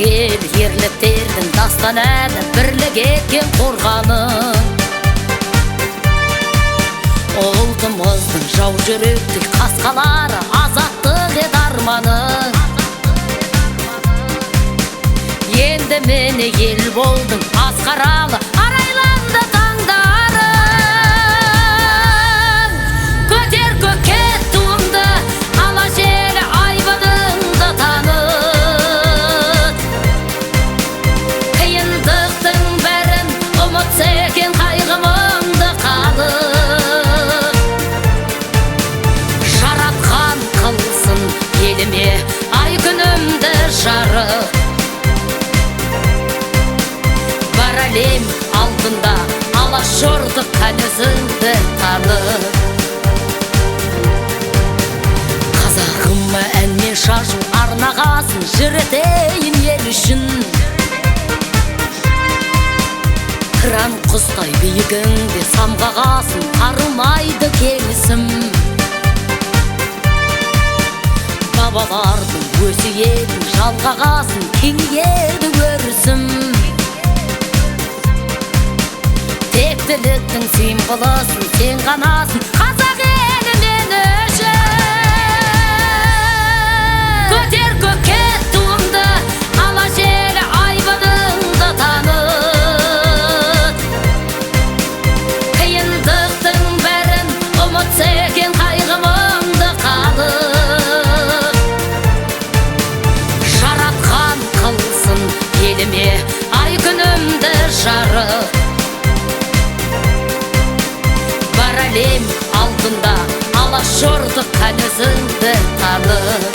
ел ерліктердің дастан әні бірлік еткен қорғаның. Ұлтымыздың жау жүректік қасқалары азаттық ед арманың. Енді мені ел болдың асқаралы арайланды таңдарың. Көтер көкке туыңды ала желі айбыныңды танып. Қиындықтың бәрін ұмытса екен қайғымыңды қалып. Жаратқан қылсын еліме ай күнімді жарық. Әлем алдында алаш ұрды кәнізіңді танып. Қазағыма әнмен шашу арнағасын жіретейін ел үшін. Қыран құстай биігіңде самғағасын арылмайды келісім. Бабалардың өсиетін жалғағасын кеңейеді өрісім. Тектіліктің символысын сен ғанасың қазақ елі мен үшін. Көтер көкке туыңды ала желі айбыныңды танып. Қиындықтың бәрін ұмытса екен қайғымыңды қалып. Жаратқан қылсын еліме ай күнімді жарық. Әлем алдында алаш ұрды кәнізіңді танып.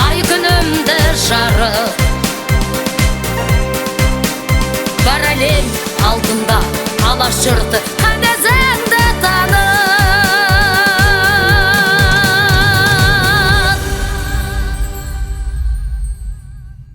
Ай күнімді жарық. Бар әлем алдында алаш ұрды